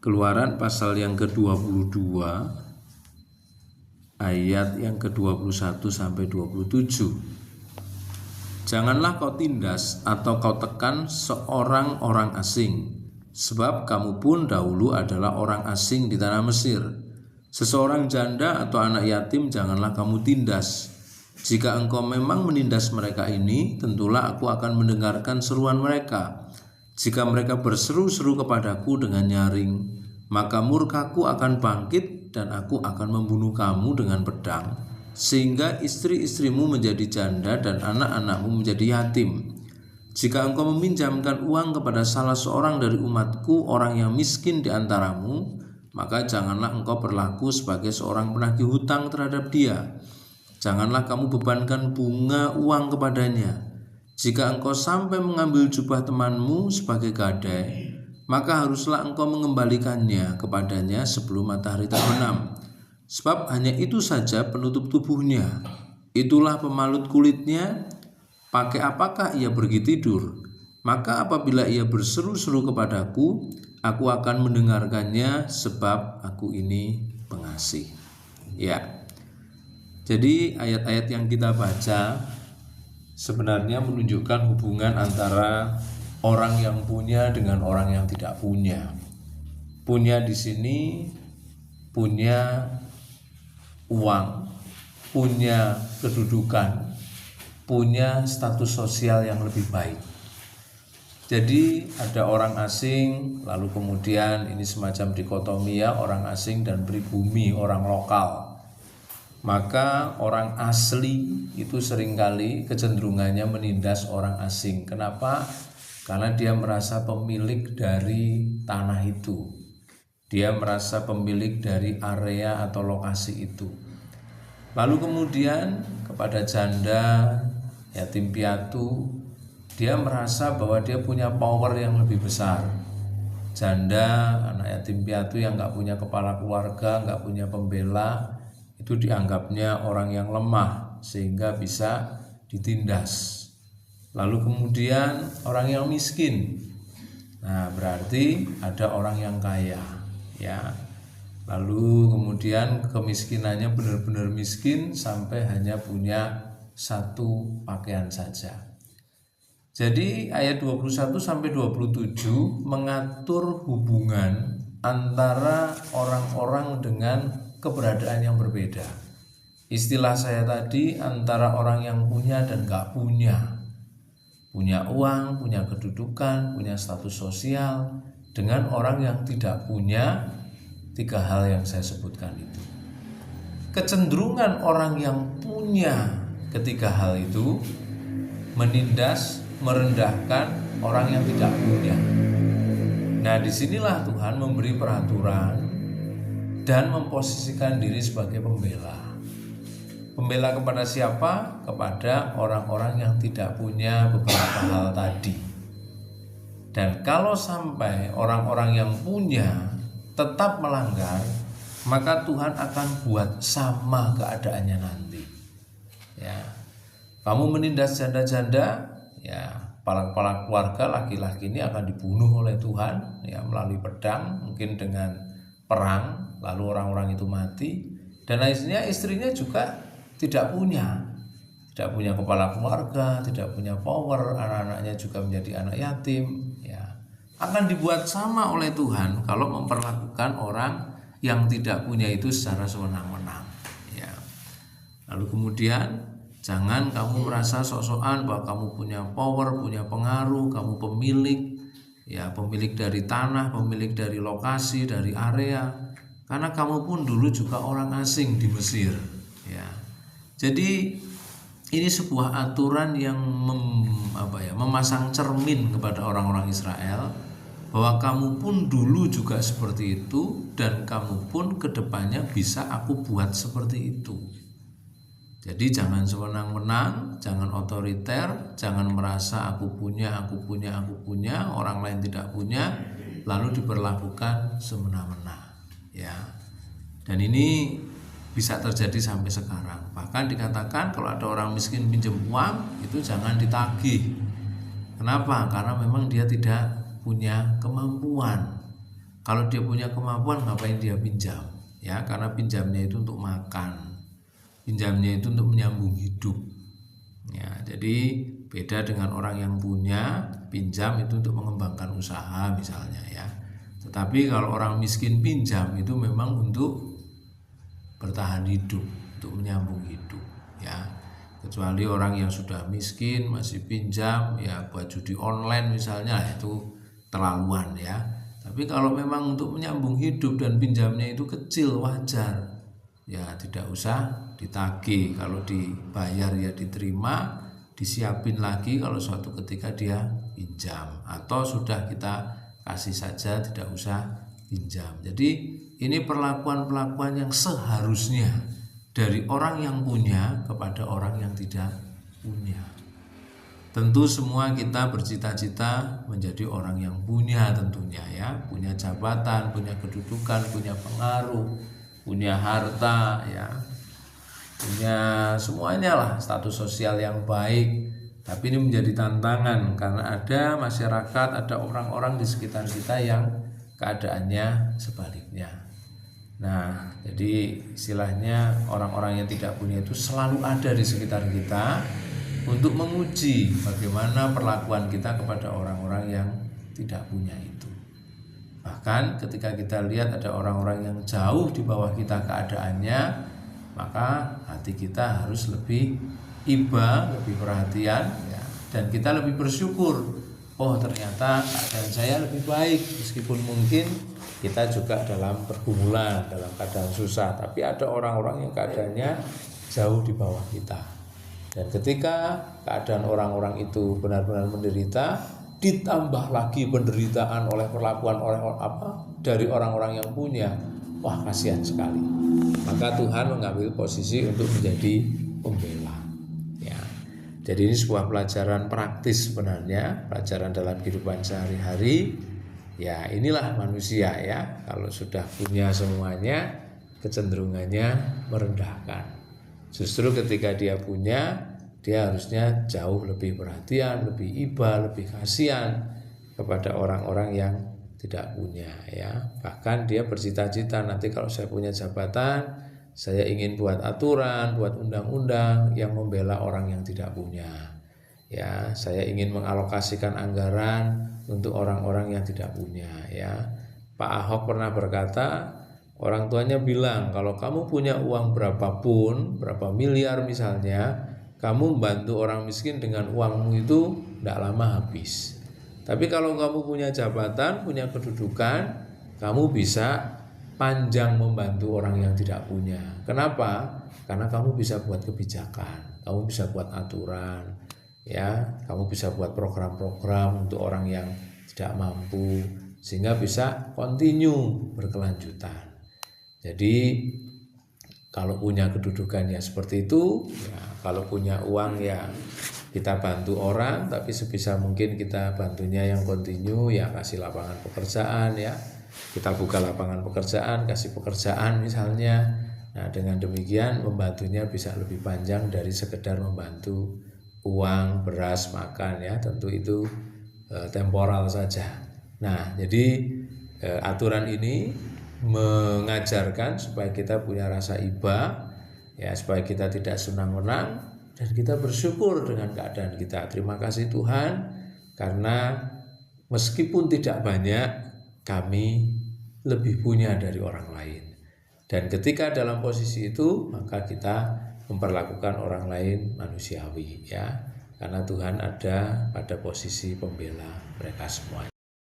Keluaran pasal yang ke-22 ayat yang ke-21 sampai 27. Janganlah kau tindas atau kau tekan seorang orang asing, sebab kamu pun dahulu adalah orang asing di tanah Mesir. Seseorang janda atau anak yatim janganlah kamu tindas. Jika engkau memang menindas mereka ini, tentulah aku akan mendengarkan seruan mereka. Jika mereka berseru-seru kepadaku dengan nyaring, maka murkaku akan bangkit dan aku akan membunuh kamu dengan pedang, sehingga istri-istrimu menjadi janda dan anak-anakmu menjadi yatim. Jika engkau meminjamkan uang kepada salah seorang dari umatku, orang yang miskin di antaramu, maka janganlah engkau berlaku sebagai seorang penagih hutang terhadap dia. Janganlah kamu bebankan bunga uang kepadanya. Jika engkau sampai mengambil jubah temanmu sebagai gadai, maka haruslah engkau mengembalikannya kepadanya sebelum matahari terbenam. Sebab hanya itu saja penutup tubuhnya. Itulah pemalut kulitnya. Pakai apakah ia pergi tidur? Maka apabila ia berseru-seru kepadaku, aku akan mendengarkannya, sebab aku ini pengasih. Ya. Jadi ayat-ayat yang kita baca sebenarnya menunjukkan hubungan antara orang yang punya dengan orang yang tidak punya. Punya di sini punya uang, punya kedudukan, punya status sosial yang lebih baik. Jadi ada orang asing, lalu kemudian ini semacam dikotomi ya, orang asing dan pribumi, orang lokal. Maka orang asli itu seringkali kecenderungannya menindas orang asing. Kenapa? Karena dia merasa pemilik dari tanah itu. Dia merasa pemilik dari area atau lokasi itu. Lalu kemudian kepada janda, yatim piatu, dia merasa bahwa dia punya power yang lebih besar. Janda, anak yatim piatu yang gak punya kepala keluarga, gak punya pembela, itu dianggapnya orang yang lemah sehingga bisa ditindas. Lalu kemudian orang yang miskin, nah berarti ada orang yang kaya, ya. Lalu kemudian kemiskinannya benar-benar miskin sampai hanya punya satu pakaian saja. Jadi ayat 21 sampai 27 mengatur hubungan antara orang-orang dengan keberadaan yang berbeda. Istilah saya tadi antara orang yang punya dan gak punya. Punya uang, punya kedudukan, punya status sosial, dengan orang yang tidak punya, tiga hal yang saya sebutkan itu. Kecenderungan orang yang punya ketiga hal itu menindas, merendahkan orang yang tidak punya. Nah, disinilah Tuhan memberi peraturan dan memposisikan diri sebagai pembela. Pembela kepada siapa? Kepada orang-orang yang tidak punya beberapa hal tadi. Dan kalau sampai orang-orang yang punya tetap melanggar, maka Tuhan akan buat sama keadaannya nanti. Ya. Kamu menindas janda-janda, ya, kepala-kepala keluarga laki-laki ini akan dibunuh oleh Tuhan, ya, melalui pedang, mungkin dengan perang, lalu orang-orang itu mati. Dan lainnya istrinya juga tidak punya kepala keluarga, tidak punya power, anak-anaknya juga menjadi anak yatim, ya. Akan dibuat sama oleh Tuhan kalau memperlakukan orang yang tidak punya itu secara sewenang-wenang, ya. Lalu kemudian jangan kamu merasa sok-sokan bahwa kamu punya power, punya pengaruh, kamu pemilik, ya, pemilik dari tanah, pemilik dari lokasi, dari area. Karena kamu pun dulu juga orang asing di Mesir, ya. Jadi ini sebuah aturan yang memasang cermin kepada orang-orang Israel bahwa kamu pun dulu juga seperti itu dan kamu pun kedepannya bisa aku buat seperti itu. Jadi jangan sewenang-wenang, jangan otoriter, jangan merasa aku punya, orang lain tidak punya, lalu diperlakukan semena-mena, ya. Dan ini bisa terjadi sampai sekarang. Bahkan dikatakan kalau ada orang miskin pinjam uang, itu jangan ditagih. Kenapa? Karena memang dia tidak punya kemampuan. Kalau dia punya kemampuan, ngapain dia pinjam? Ya, karena pinjamnya itu untuk makan, pinjamnya itu untuk menyambung hidup. Ya, jadi beda dengan orang yang punya, pinjam itu untuk mengembangkan usaha misalnya ya. Tetapi kalau orang miskin pinjam itu memang untuk bertahan hidup, untuk menyambung hidup ya. Kecuali orang yang sudah miskin masih pinjam ya buat judi online misalnya, itu terlaluan ya. Tapi kalau memang untuk menyambung hidup dan pinjamnya itu kecil, wajar ya, tidak usah ditagih. Kalau dibayar ya diterima, disiapin lagi kalau suatu ketika dia pinjam, atau sudah kita kasih saja, tidak usah pinjam. Jadi ini perlakuan-perlakuan yang seharusnya dari orang yang punya kepada orang yang tidak punya. Tentu semua kita bercita-cita menjadi orang yang punya tentunya ya, punya jabatan, punya kedudukan, punya pengaruh, punya harta ya, punya semuanya lah, status sosial yang baik. Tapi ini menjadi tantangan karena ada masyarakat, ada orang-orang di sekitar kita yang keadaannya sebaliknya. Nah, jadi istilahnya orang-orang yang tidak punya itu selalu ada di sekitar kita untuk menguji bagaimana perlakuan kita kepada orang-orang yang tidak punya itu. Bahkan ketika kita lihat ada orang-orang yang jauh di bawah kita keadaannya, maka hati kita harus lebih iba, lebih perhatian ya, dan kita lebih bersyukur. Oh, ternyata keadaan saya lebih baik, meskipun mungkin kita juga dalam pergumulan, dalam keadaan susah, tapi ada orang-orang yang keadaannya jauh di bawah kita. Dan ketika keadaan orang-orang itu benar-benar menderita, ditambah lagi penderitaan oleh perlakuan dari orang-orang yang punya, wah kasihan sekali. Maka Tuhan mengambil posisi untuk menjadi pembela. Ya. Jadi ini sebuah pelajaran praktis sebenarnya, pelajaran dalam kehidupan sehari-hari. Ya, inilah manusia ya. Kalau sudah punya semuanya, kecenderungannya merendahkan. Justru ketika dia punya, dia harusnya jauh lebih perhatian, lebih iba, lebih kasihan kepada orang-orang yang tidak punya ya. Bahkan dia bercita-cita, nanti kalau saya punya jabatan, saya ingin buat aturan, buat undang-undang yang membela orang yang tidak punya. Ya, saya ingin mengalokasikan anggaran untuk orang-orang yang tidak punya ya. Pak Ahok pernah berkata, orang tuanya bilang kalau kamu punya uang berapapun, berapa miliar misalnya, kamu membantu orang miskin dengan uangmu itu tidak lama habis. Tapi kalau kamu punya jabatan, punya kedudukan, kamu bisa panjang membantu orang yang tidak punya. Kenapa? Karena kamu bisa buat kebijakan, kamu bisa buat aturan, ya, kamu bisa buat program-program untuk orang yang tidak mampu, sehingga bisa continue berkelanjutan. Jadi kalau punya kedudukan ya seperti itu, ya, kalau punya uang ya kita bantu orang, tapi sebisa mungkin kita bantunya yang continue ya, kasih lapangan pekerjaan ya, kita buka lapangan pekerjaan, kasih pekerjaan misalnya. Nah, dengan demikian membantunya bisa lebih panjang dari sekedar membantu uang, beras, makan ya, tentu itu temporal saja. Nah, jadi aturan ini mengajarkan supaya kita punya rasa iba ya, supaya kita tidak senang-senang dan kita bersyukur dengan keadaan kita. Terima kasih Tuhan, karena meskipun tidak banyak, kami lebih punya dari orang lain. Dan ketika dalam posisi itu, maka kita memperlakukan orang lain manusiawi ya, karena Tuhan ada pada posisi pembela mereka semuanya.